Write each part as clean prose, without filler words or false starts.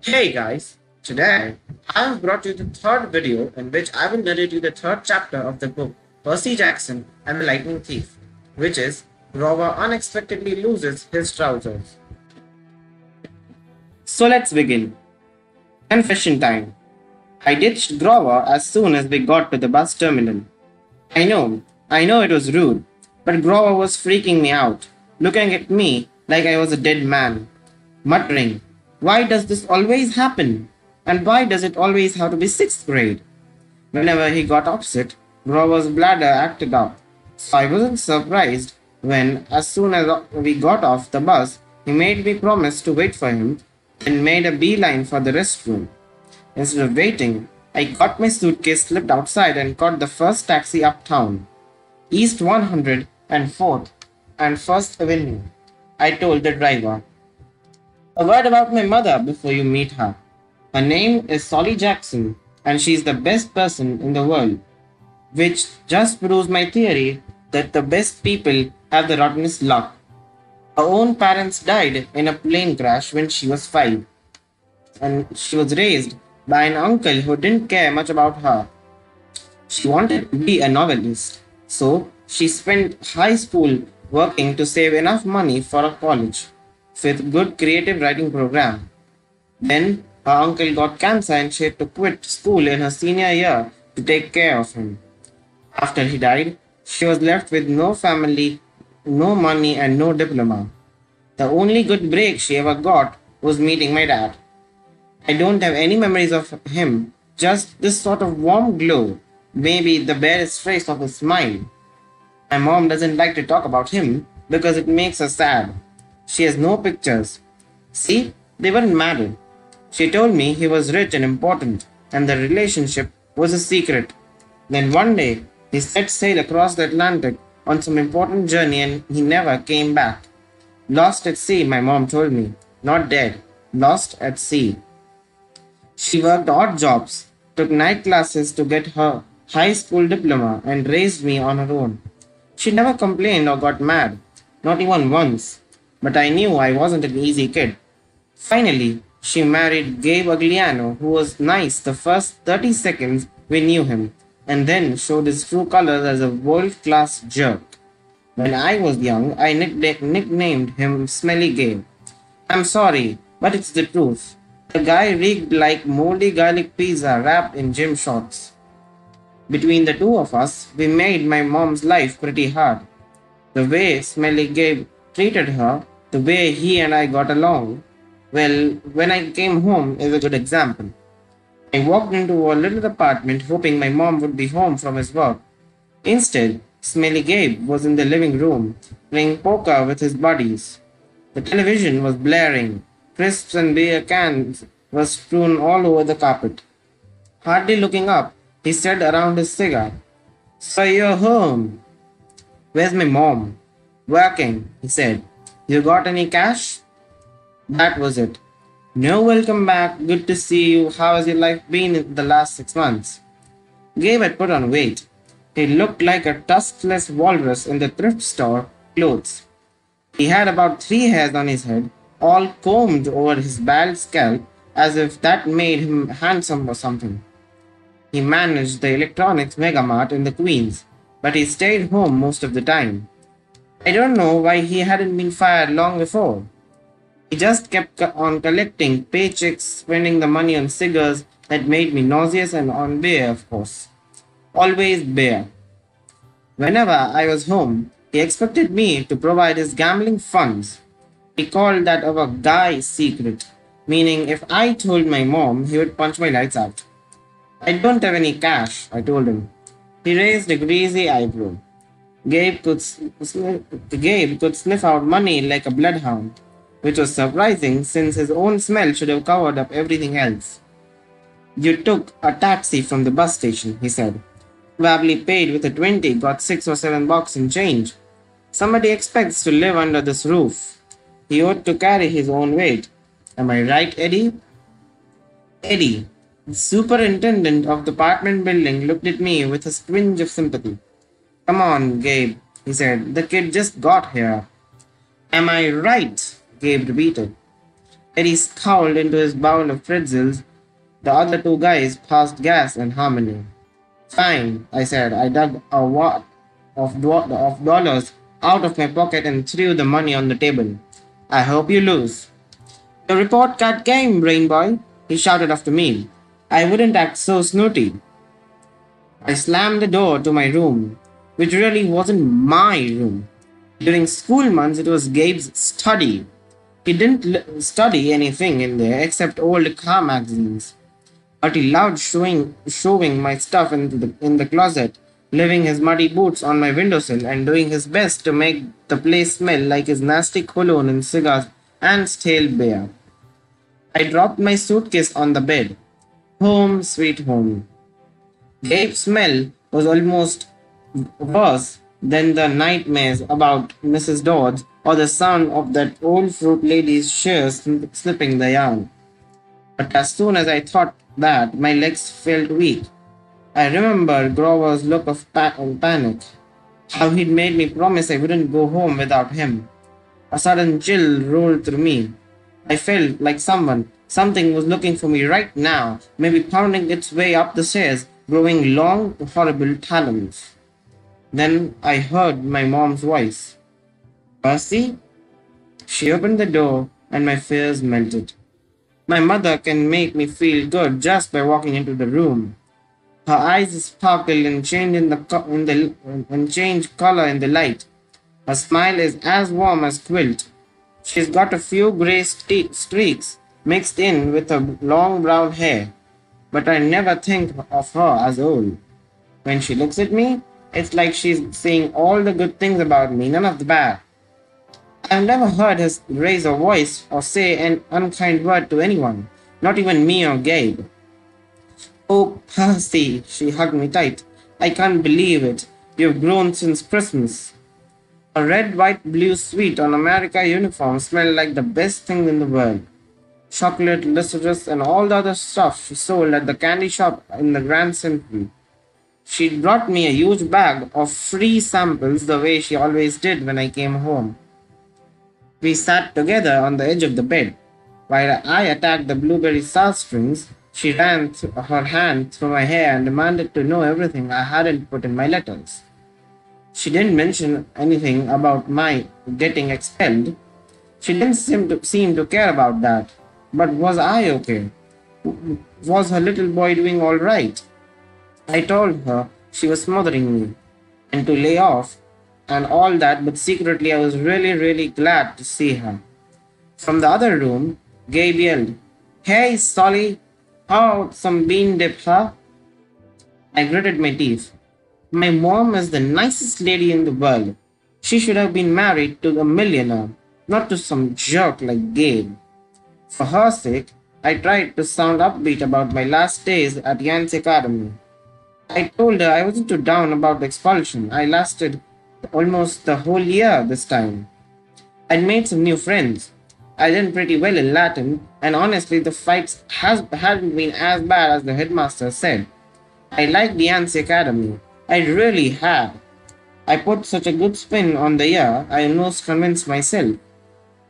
Hey guys, today I have brought you the third video in which I will narrate you the third chapter of the book Percy Jackson and the Lightning Thief, which is Grover unexpectedly loses his trousers. So let's begin. Confession time. I ditched Grover as soon as we got to the bus terminal. I know it was rude, but Grover was freaking me out, looking at me like I was a dead man, muttering, "Why does this always happen? And why does it always have to be sixth grade?" Whenever he got upset, Grover's bladder acted up, so I wasn't surprised when, as soon as we got off the bus, he made me promise to wait for him, then made a beeline for the restroom. Instead of waiting, I got my suitcase, slipped outside, and caught the first taxi uptown, East 104th and First Avenue. I told the driver, "A word about my mother before you meet her. Her name is Solly Jackson, and she's the best person in the world," which just proves my theory that the best people have the rottenest luck. Her own parents died in a plane crash when she was 5, and she was raised by an uncle who didn't care much about her. She wanted to be a novelist, so she spent high school working to save enough money for a college with good creative writing program. Then her uncle got cancer and she had to quit school in her senior year to take care of him. After he died, she was left with no family, no money, and no diploma. The only good break she ever got was meeting my dad. I don't have any memories of him, just this sort of warm glow, maybe the barest trace of a smile. My mom doesn't like to talk about him because it makes her sad. She has no pictures. See, they weren't married. She told me he was rich and important, and the relationship was a secret. Then one day, he set sail across the Atlantic on some important journey and he never came back. Lost at sea, my mom told me. Not dead, lost at sea. She worked odd jobs, took night classes to get her high school diploma, and raised me on her own. She never complained or got mad, not even once. But I knew I wasn't an easy kid. Finally, she married Gabe Agliano, who was nice the first 30 seconds we knew him, and then showed his true colors as a world class jerk. When I was young, I nicknamed him Smelly Gabe. I'm sorry, but it's the truth. The guy reeked like moldy garlic pizza wrapped in gym shorts. Between the two of us, we made my mom's life pretty hard. The way Smelly Gabe treated her, the way he and I got along, well, when I came home is a good example. I walked into a little apartment hoping my mom would be home from his work. Instead, Smelly Gabe was in the living room, playing poker with his buddies. The television was blaring. Crisps and beer cans were strewn all over the carpet. Hardly looking up, he said around his cigar, "So you're home. Where's my mom?" "Working," he said. "You got any cash?" That was it. "No, welcome back. Good to see you. How has your life been in the last 6 months?" Gabe had put on weight. He looked like a tuskless walrus in the thrift store clothes. He had about 3 hairs on his head, all combed over his bald scalp as if that made him handsome or something. He managed the electronics megamart in the Queens, but he stayed home most of the time. I don't know why he hadn't been fired long before. He just kept on collecting paychecks, spending the money on cigars that made me nauseous and on beer, of course. Always beer. Whenever I was home, he expected me to provide his gambling funds. He called that our guy's secret, meaning if I told my mom, he would punch my lights out. "I don't have any cash," I told him. He raised a greasy eyebrow. Gabe could sniff out money like a bloodhound, which was surprising since his own smell should have covered up everything else. "You took a taxi from the bus station," he said. "Probably paid with a 20, got $6 or $7 in change. Somebody expects to live under this roof. He ought to carry his own weight. Am I right, Eddie?" Eddie, the superintendent of the apartment building, looked at me with a twinge of sympathy. "Come on, Gabe," he said. "The kid just got here." "Am I right?" Gabe repeated. Eddie scowled into his bowl of pretzels. The other two guys passed gas in harmony. Fine, I said. I dug a wad of dollars out of my pocket and threw the money on the table. I hope you lose. Your report card came, brain boy, he shouted after me. I wouldn't act so snooty. I slammed the door to my room, which really wasn't my room. During school months, it was Gabe's study. He didn't study anything in there except old car magazines. But he loved shoving my stuff in the closet, leaving his muddy boots on my windowsill, and doing his best to make the place smell like his nasty cologne and cigars and stale beer. I dropped my suitcase on the bed. Home, sweet home. Gabe's smell was almost worse than the nightmares about Mrs. Dodds or the sound of that old fruit lady's shears slipping the yarn. But as soon as I thought that, my legs felt weak. I remember Grover's look of panic, how he'd made me promise I wouldn't go home without him. A sudden chill rolled through me. I felt like something was looking for me right now, maybe pounding its way up the stairs, growing long, horrible talons. Then I heard my mom's voice. Percy? She opened the door and my fears melted. My mother can make me feel good just by walking into the room. Her eyes sparkle and change color in the light. Her smile is as warm as quilt. She's got a few gray streaks mixed in with her long brown hair, but I never think of her as old. When she looks at me, it's like she's saying all the good things about me, none of the bad. I've never heard her raise a voice or say an unkind word to anyone, not even me or Gabe. Oh, Percy, she hugged me tight. I can't believe it. You've grown since Christmas. A red, white, blue suite on America uniform smelled like the best thing in the world. Chocolate, lycerus, and all the other stuff she sold at the candy shop in the Grand Central. She brought me a huge bag of free samples the way she always did when I came home. We sat together on the edge of the bed. While I attacked the blueberry strings, she ran her hand through my hair and demanded to know everything I hadn't put in my letters. She didn't mention anything about my getting expelled. She didn't seem to care about that. But was I okay? Was her little boy doing all right? I told her she was smothering me and to lay off and all that, but secretly I was really, really glad to see her. From the other room, Gabe yelled, Hey, Solly, how about some bean dip, huh? I gritted my teeth. My mom is the nicest lady in the world. She should have been married to a millionaire, not to some jerk like Gabe. For her sake, I tried to sound upbeat about my last days at Yancy Academy. I told her I wasn't too down about the expulsion. I lasted almost the whole year this time. I'd made some new friends. I did pretty well in Latin, and honestly, the fights hadn't been as bad as the headmaster said. I liked the Yancy Academy. I really had. I put such a good spin on the year, I almost convinced myself.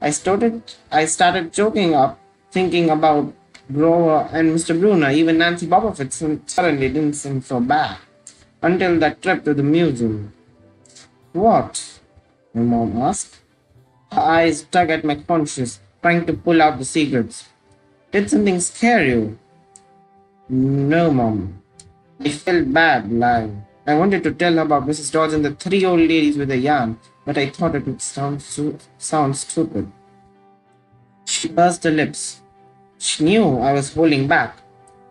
I started choking up, thinking about Grover and Mr. Bruner, even Nancy Bobofit suddenly didn't seem so bad. Until that trip to the museum. What? My mom asked. Her eyes tug at my conscience, trying to pull out the secrets. Did something scare you? No, Mom. I felt bad lying. I wanted to tell her about Mrs. Dodds and the three old ladies with a yarn, but I thought it would sound stupid. She pursed her lips. She knew I was holding back.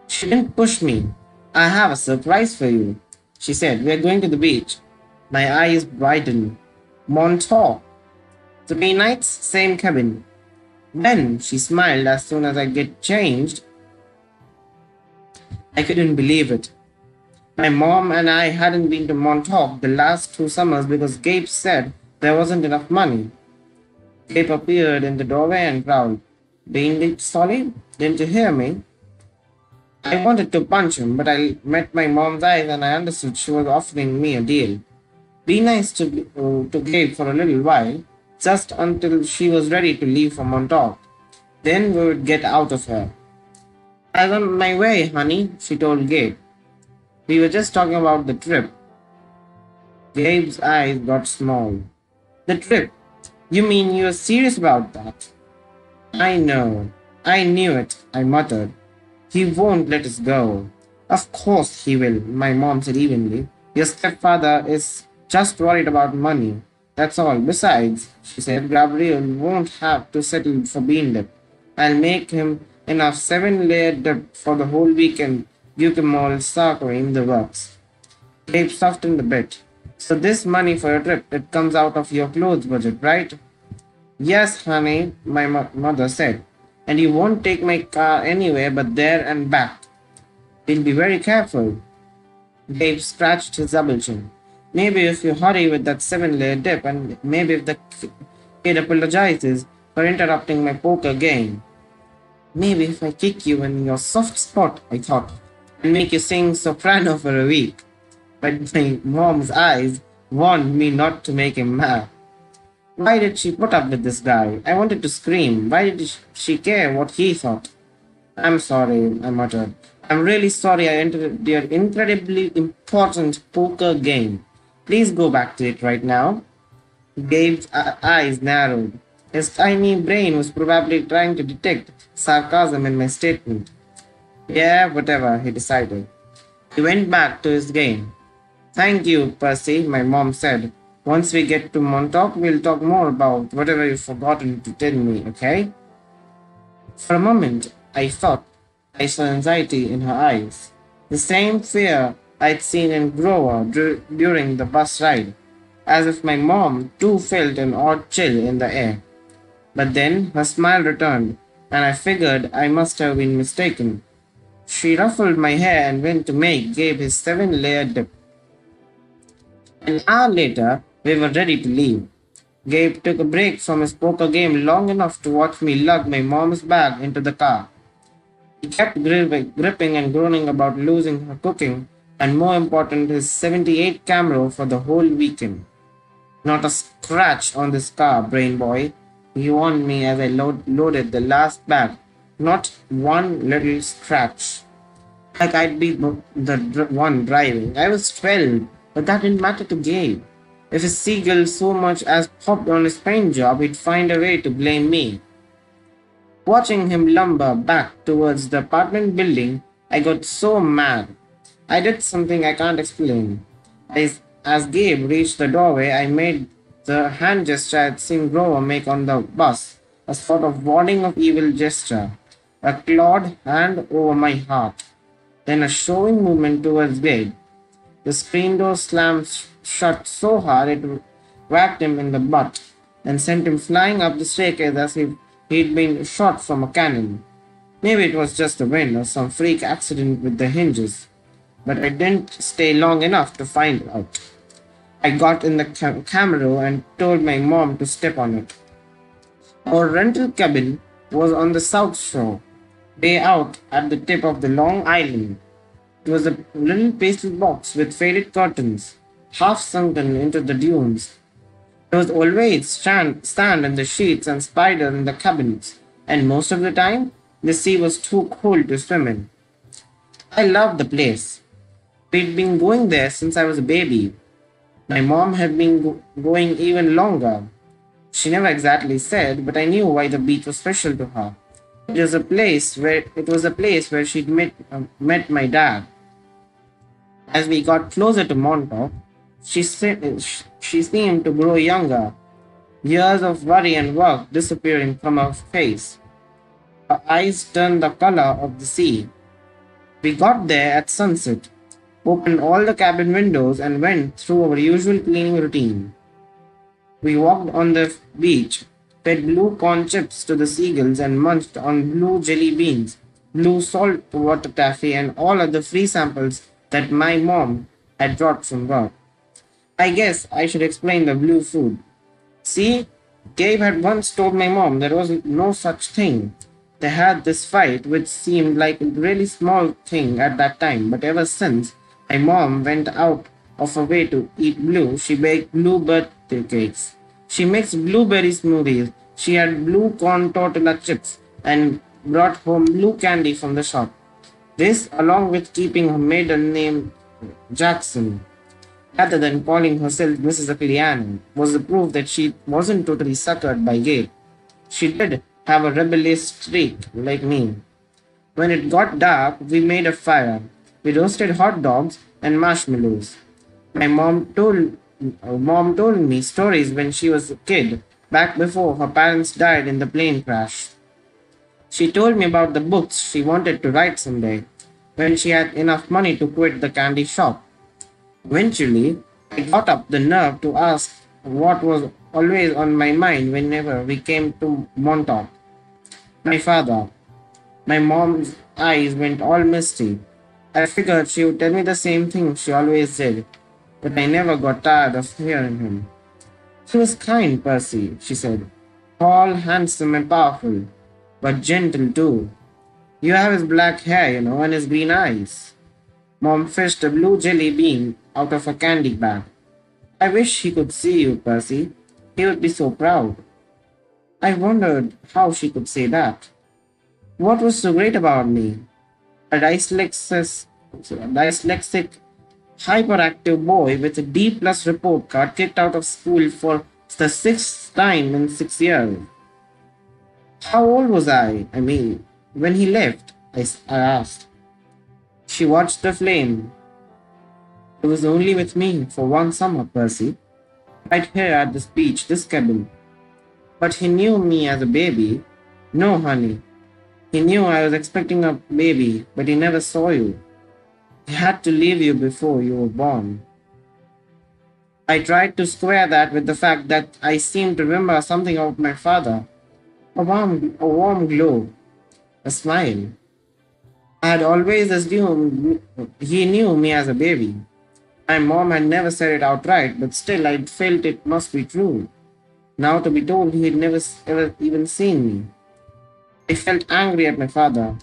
She didn't push me. I have a surprise for you, she said. We are going to the beach. My eyes brightened. Montauk. 3 nights, same cabin. Then she smiled as soon as I get changed. I couldn't believe it. My mom and I hadn't been to Montauk the last 2 summers because Gabe said there wasn't enough money. Gabe appeared in the doorway and growled, Being it solid? Didn't you hear me? I wanted to punch him, but I met my mom's eyes and I understood she was offering me a deal. Be nice to Gabe for a little while, just until she was ready to leave for Montauk. Then we would get out of here. I'm on my way, honey, she told Gabe. We were just talking about the trip. Gabe's eyes got small. The trip? You mean you're serious about that? I know. I knew it, I muttered. He won't let us go. Of course he will, my mom said evenly. Your stepfather is just worried about money. That's all. Besides, she said, Gabriel won't have to settle for bean dip. I'll make him enough 7-layer dip for the whole weekend. Guacamole, sour cream, the works. Gabe softened a bit. So this money for your trip, it comes out of your clothes budget, right? Yes, honey, my mother said. And you won't take my car anywhere but there and back. We'll be very careful. Dave scratched his double chin. Maybe if you hurry with that 7-layer dip, and maybe if the kid apologizes for interrupting my poker game. Maybe if I kick you in your soft spot, I thought, and make you sing soprano for a week. But my mom's eyes warned me not to make him mad. Why did she put up with this guy? I wanted to scream. Why did she care what he thought? I'm sorry, I muttered. I'm really sorry I entered your incredibly important poker game. Please go back to it right now. Gabe's eyes narrowed. His tiny brain was probably trying to detect sarcasm in my statement. Yeah, whatever, he decided. He went back to his game. Thank you, Percy, my mom said. Once we get to Montauk, we'll talk more about whatever you've forgotten to tell me, okay? For a moment, I thought I saw anxiety in her eyes. The same fear I'd seen in Grover during the bus ride, as if my mom too felt an odd chill in the air. But then her smile returned, and I figured I must have been mistaken. She ruffled my hair and went to make Gabe his 7-layer dip. An hour later, we were ready to leave. Gabe took a break from his poker game long enough to watch me lug my mom's bag into the car. He kept gripping and groaning about losing her cooking, and more important, his 78 Camaro for the whole weekend. Not a scratch on this car, brain boy, he warned me as I loaded the last bag. Not one little scratch. Like I'd be the one driving. I was 12, but that didn't matter to Gabe. If a seagull so much as popped on his paint job, he'd find a way to blame me. Watching him lumber back towards the apartment building, I got so mad. I did something I can't explain. As Gabe reached the doorway, I made the hand gesture I'd seen Grover make on the bus, a sort of warding of evil gesture, a clawed hand over my heart, then a shoving movement towards Gabe. The screen door slammed shut so hard it whacked him in the butt and sent him flying up the staircase as if he'd been shot from a cannon. Maybe it was just the wind or some freak accident with the hinges, but I didn't stay long enough to find out. I got in the Camaro and told my mom to step on it. Our rental cabin was on the south shore, way out at the tip of the Long Island. It was a little pastry box with faded curtains, half sunken into the dunes. There was always sand in the sheets and spider in the cabins, and most of the time, the sea was too cold to swim in. I loved the place. We'd been going there since I was a baby. My mom had been going even longer. She never exactly said, but I knew why the beach was special to her. It was a place where she'd met my dad. As we got closer to Montauk, she seemed to grow younger, years of worry and work disappearing from her face. Her eyes turned the color of the sea. We got there at sunset, opened all the cabin windows, and went through our usual cleaning routine. We walked on the beach, fed blue corn chips to the seagulls, and munched on blue jelly beans, blue salt water taffy, and all other free samples that my mom had brought from work. I guess I should explain the blue food. See, Gabe had once told my mom there was no such thing. They had this fight, which seemed like a really small thing at that time, but ever since my mom went out of her way to eat blue, she baked blue birthday cakes. She mixed blueberry smoothies. She had blue corn tortilla chips, and brought home blue candy from the shop. This, along with keeping her maiden name Jackson, rather than calling herself Mrs. Aquiliano, was the proof that she wasn't totally suckered by Gabe. She did have a rebellious streak like me. When it got dark, we made a fire. We roasted hot dogs and marshmallows. My mom told me stories when she was a kid, back before her parents died in the plane crash. She told me about the books she wanted to write someday, when she had enough money to quit the candy shop. Eventually, I got up the nerve to ask what was always on my mind whenever we came to Montauk. My father. My mom's eyes went all misty. I figured she would tell me the same thing she always did, but I never got tired of hearing him. He was kind, Percy, she said. Tall, handsome, and powerful, but gentle too. You have his black hair, and his green eyes. Mom fished a blue jelly bean out of a candy bag. I wish he could see you, Percy. He would be so proud. I wondered how she could say that. What was so great about me? A dyslexic, hyperactive boy with a D plus report card kicked out of school for the sixth time in 6 years. How old was I? When he left, I asked. She watched the flame. He was only with me for one summer, Percy. Right here at this beach, this cabin. But he knew me as a baby. No, honey. He knew I was expecting a baby, but he never saw you. He had to leave you before you were born. I tried to square that with the fact that I seemed to remember something about my father. A warm glow, a smile. I had always assumed he knew me as a baby. My mom had never said it outright, but still I felt it must be true. Now to be told he had never ever even seen me. I felt angry at my father.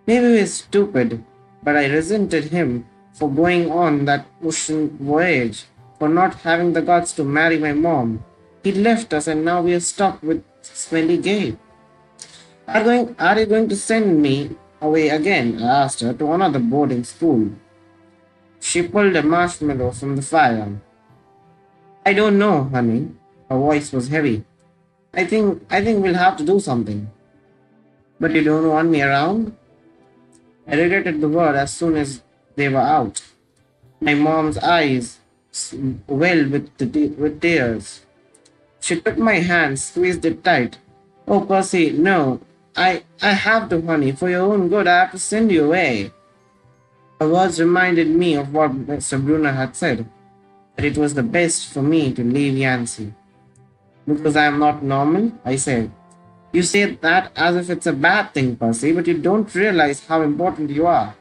Maybe he was stupid, but I resented him for going on that ocean voyage, for not having the guts to marry my mom. He left us and now we are stuck with smelly Gabe. Are you going to send me away again? I asked her, to another boarding school. She pulled a marshmallow from the fire. I don't know, honey. Her voice was heavy. I think we'll have to do something. But you don't want me around? I regretted the word as soon as they were out. My mom's eyes welled with tears. She took my hand, squeezed it tight. Oh, Percy, no. I have to, honey. For your own good, I have to send you away. Her words reminded me of what Mr. Brunner had said, that it was the best for me to leave Yancy. Because I am not normal, I said. You say that as if it's a bad thing, Percy, but you don't realize how important you are.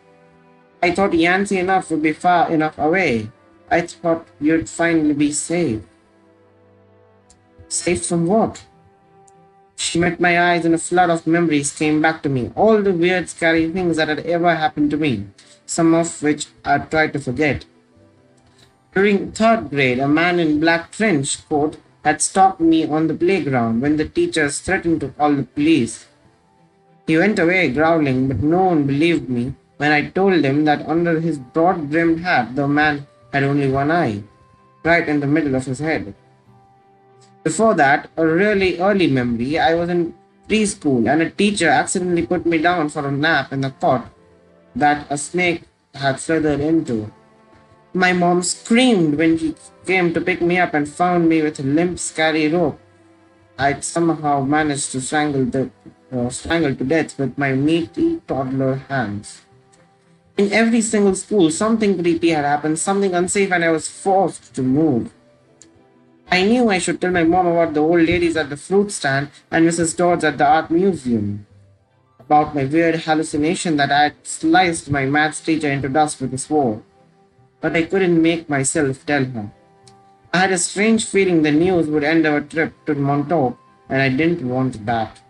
I thought Yancy enough would be far enough away. I thought you'd finally be safe. Safe from what? She met my eyes and a flood of memories came back to me. All the weird, scary things that had ever happened to me, some of which I tried to forget. During third grade, a man in black trench coat had stopped me on the playground when the teachers threatened to call the police. He went away growling, but no one believed me when I told him that under his broad-brimmed hat the man had only one eye, right in the middle of his head. Before that, a really early memory, I was in preschool and a teacher accidentally put me down for a nap in the cot that a snake had slithered into. My mom screamed when he came to pick me up and found me with a limp, scary rope I'd somehow managed to strangle to death with my meaty toddler hands. In every single school, something creepy had happened, something unsafe, and I was forced to move. I knew I should tell my mom about the old ladies at the fruit stand and Mrs. Dodds at the art museum, about my weird hallucination that I had sliced my maths teacher into dust with a sword. But I couldn't make myself tell her. I had a strange feeling the news would end our trip to Montauk, and I didn't want that.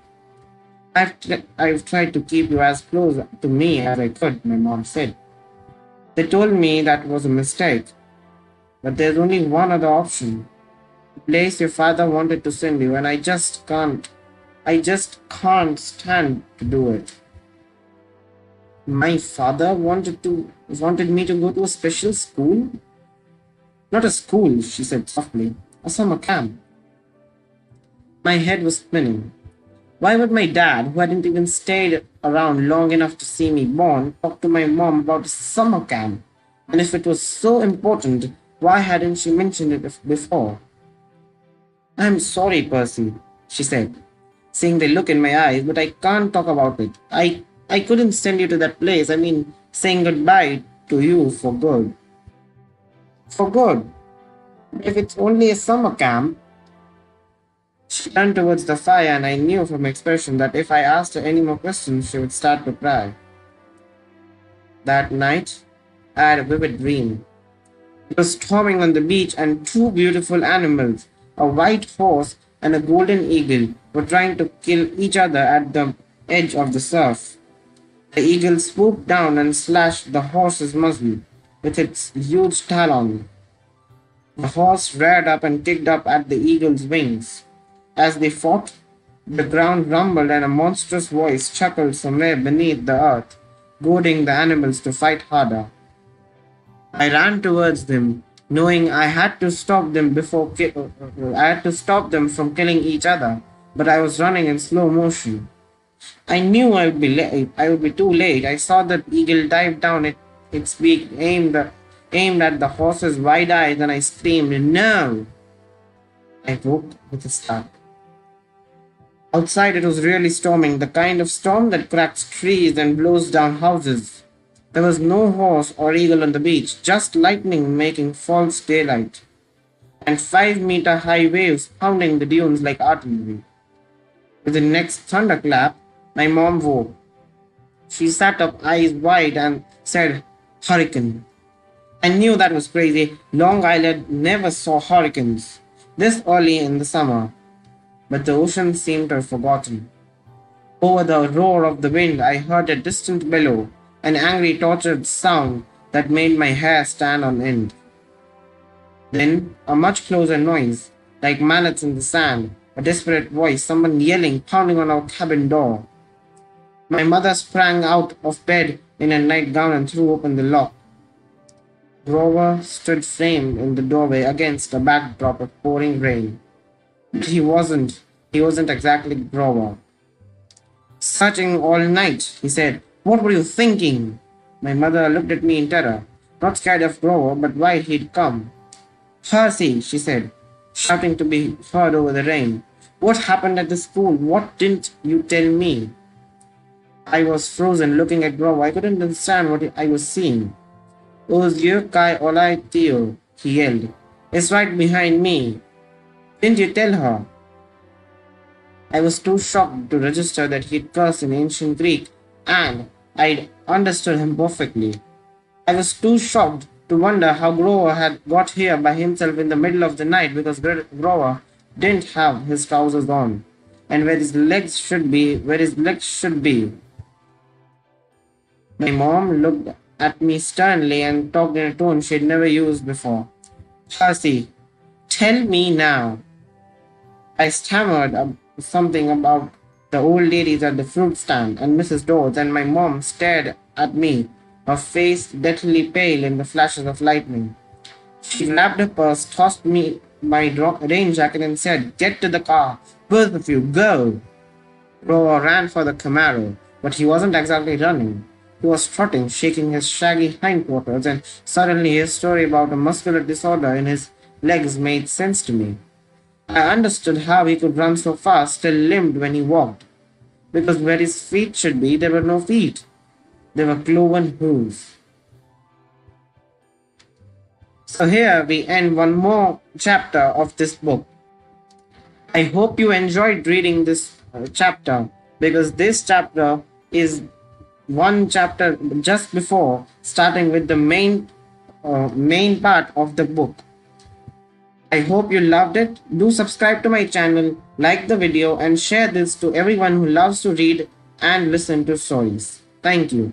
I've tried to keep you as close to me as I could, my mom said. They told me that was a mistake, but there's only one other option. The place your father wanted to send you, and I just can't. I just can't stand to do it. My father wanted me to go to a special school? Not a school, she said softly. A summer camp. My head was spinning. Why would my dad, who hadn't even stayed around long enough to see me born, talk to my mom about a summer camp? And if it was so important, why hadn't she mentioned it before? I'm sorry, Percy, she said, seeing the look in my eyes, but I can't talk about it. I couldn't send you to that place. I mean, saying goodbye to you for good. For good. If it's only a summer camp. She turned towards the fire, and I knew from her expression that if I asked her any more questions, she would start to cry. That night, I had a vivid dream. It was storming on the beach, and two beautiful animals, a white horse and a golden eagle, were trying to kill each other at the edge of the surf. The eagle swooped down and slashed the horse's muzzle with its huge talon. The horse reared up and kicked up at the eagle's wings. As they fought, the ground rumbled and a monstrous voice chuckled somewhere beneath the earth, goading the animals to fight harder. I ran towards them, knowing I had to stop them from killing each other, but I was running in slow motion. I knew I would be late. I would be too late. I saw the eagle dive down its beak, aimed at the horse's wide eyes, and I screamed, "No!" I woke with a start. Outside it was really storming, the kind of storm that cracks trees and blows down houses. There was no horse or eagle on the beach, just lightning making false daylight, and 5-meter high waves pounding the dunes like artillery. With the next thunderclap, my mom woke. She sat up, eyes wide, and said, "Hurricane." I knew that was crazy. Long Island never saw hurricanes this early in the summer. But the ocean seemed to have forgotten. Over the roar of the wind, I heard a distant bellow, an angry, tortured sound that made my hair stand on end. Then, a much closer noise, like mallets in the sand, a desperate voice, someone yelling, pounding on our cabin door. My mother sprang out of bed in a nightgown and threw open the lock. Grover stood framed in the doorway against a backdrop of pouring rain. But he wasn't exactly Grover. "Searching all night," he said. "What were you thinking?" My mother looked at me in terror, not scared of Grover, but why he'd come. "Percy," she said, shouting to be heard over the rain. "What happened at the school? What didn't you tell me?" I was frozen, looking at Grover. I couldn't understand what I was seeing. "Os you kai olai tio," he yelled. "It's right behind me. Didn't you tell her?" I was too shocked to register that he'd cursed in ancient Greek, and I'd understood him perfectly. I was too shocked to wonder how Grover had got here by himself in the middle of the night, because Grover didn't have his trousers on, and where his legs should be. My mom looked at me sternly and talked in a tone she'd never used before. "Percy, tell me now." I stammered something about the old ladies at the fruit stand and Mrs. Dodds, and my mom stared at me, her face deathly pale in the flashes of lightning. She grabbed her purse, tossed me my rain jacket, and said, "Get to the car. Both of you, go." Grover ran for the Camaro, but he wasn't exactly running. He was trotting, shaking his shaggy hindquarters, and suddenly his story about a muscular disorder in his legs made sense to me. I understood how he could run so fast, still limped when he walked. Because where his feet should be, there were no feet. There were cloven hooves. So here we end one more chapter of this book. I hope you enjoyed reading this chapter, because this chapter is one chapter just before starting with the main part of the book. I hope you loved it. Do subscribe to my channel, like the video, and share this to everyone who loves to read and listen to stories. Thank you.